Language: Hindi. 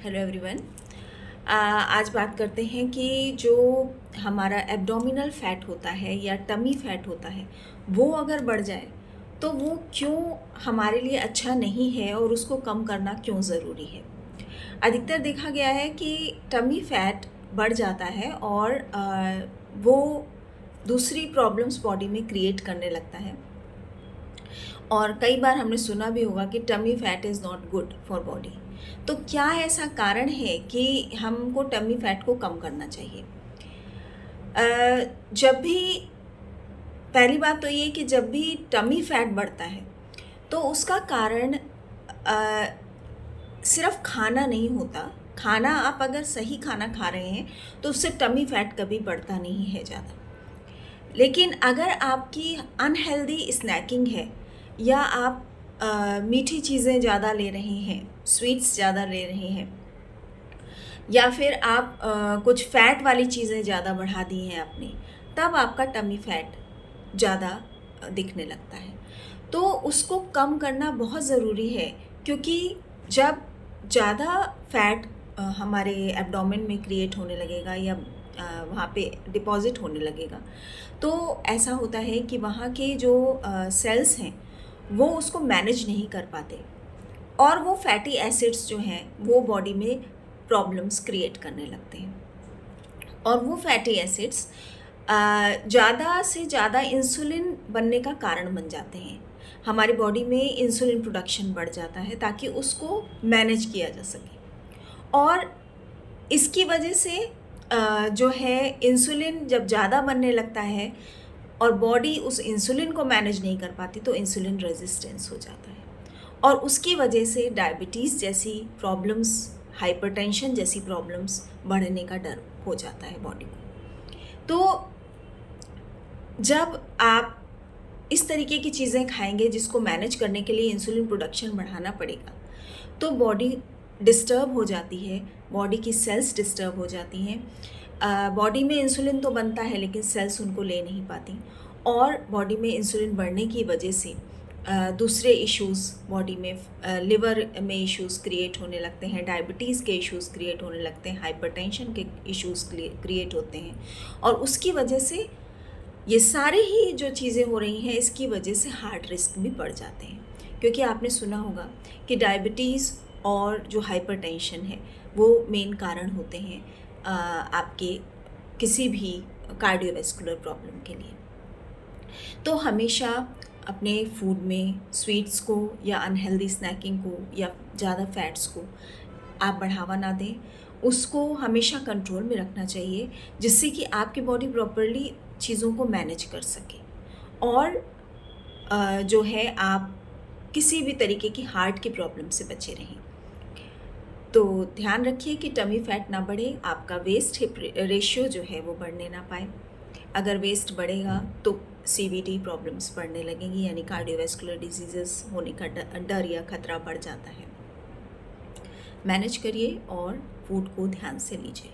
Hello everyone. आज बात करते हैं कि जो हमारा एब्डोमिनल फैट होता है या टमी फैट होता है वो अगर बढ़ जाए तो वो क्यों हमारे लिए अच्छा नहीं है और उसको कम करना क्यों ज़रूरी है। अधिकतर देखा गया है कि टमी फैट बढ़ जाता है और वो दूसरी प्रॉब्लम्स बॉडी में क्रिएट करने लगता है और कई बार हमने सुना भी होगा कि tummy fat is not good for body. तो क्या ऐसा कारण है कि हमको टमी फैट को कम करना चाहिए? जब भी पहली बात तो ये कि जब भी टमी फैट बढ़ता है तो उसका कारण सिर्फ खाना नहीं होता। खाना आप अगर सही खाना खा रहे हैं तो उससे टमी फैट कभी बढ़ता नहीं है ज़्यादा। लेकिन अगर आपकी अनहेल्दी स्नैकिंग है या आप मीठी चीज़ें ज़्यादा ले रहे हैं, स्वीट्स ज़्यादा ले रहे हैं, या फिर आप कुछ फ़ैट वाली चीज़ें ज़्यादा बढ़ा दी हैं आपने, तब आपका टमी फैट ज़्यादा दिखने लगता है। तो उसको कम करना बहुत ज़रूरी है, क्योंकि जब ज़्यादा फैट हमारे एब्डोमेन में क्रिएट होने लगेगा या वहाँ पे डिपॉज़िट होने लगेगा, तो ऐसा होता है कि वहाँ के जो सेल्स हैं वो उसको मैनेज नहीं कर पाते और वो फैटी एसिड्स जो हैं वो बॉडी में प्रॉब्लम्स क्रिएट करने लगते हैं। और वो फैटी एसिड्स ज़्यादा से ज़्यादा इंसुलिन बनने का कारण बन जाते हैं। हमारी बॉडी में इंसुलिन प्रोडक्शन बढ़ जाता है ताकि उसको मैनेज किया जा सके, और इसकी वजह से जो है इंसुलिन जब ज़्यादा बनने लगता है और बॉडी उस इंसुलिन को मैनेज नहीं कर पाती तो इंसुलिन रेजिस्टेंस हो जाता है, और उसकी वजह से डायबिटीज़ जैसी प्रॉब्लम्स, हाइपरटेंशन जैसी प्रॉब्लम्स बढ़ने का डर हो जाता है बॉडी को। तो जब आप इस तरीके की चीज़ें खाएंगे जिसको मैनेज करने के लिए इंसुलिन प्रोडक्शन बढ़ाना पड़ेगा, तो बॉडी डिस्टर्ब हो जाती है, बॉडी की सेल्स डिस्टर्ब हो जाती हैं। बॉडी में इंसुलिन तो बनता है लेकिन सेल्स उनको ले नहीं पाती, और बॉडी में इंसुलिन बढ़ने की वजह से दूसरे इश्यूज़ बॉडी में, लिवर में इश्यूज़ क्रिएट होने लगते हैं, डायबिटीज़ के इश्यूज़ क्रिएट होने लगते हैं, हाइपरटेंशन के इश्यूज़ क्रिएट होते हैं, और उसकी वजह से ये सारे ही जो चीज़ें हो रही हैं इसकी वजह से हार्ट रिस्क भी बढ़ जाते हैं। क्योंकि आपने सुना होगा कि डायबिटीज़ और जो हाइपरटेंशन है वो मेन कारण होते हैं आपके किसी भी कार्डियोवैस्कुलर प्रॉब्लम के लिए। तो हमेशा अपने फूड में स्वीट्स को या अनहेल्दी स्नैकिंग को या ज़्यादा फैट्स को आप बढ़ावा ना दें, उसको हमेशा कंट्रोल में रखना चाहिए, जिससे कि आपकी बॉडी प्रॉपरली चीज़ों को मैनेज कर सके, और जो है आप किसी भी तरीके की हार्ट की प्रॉब्लम से बचे रहें। तो ध्यान रखिए कि टमी फैट ना बढ़े, आपका वेस्ट हिप रेशियो जो है वो बढ़ने ना पाए। अगर वेस्ट बढ़ेगा तो सीवीडी प्रॉब्लम्स बढ़ने लगेंगी, यानी कार्डियोवैस्कुलर डिजीज़ेस होने का डर या खतरा बढ़ जाता है। मैनेज करिए और फूड को ध्यान से लीजिए।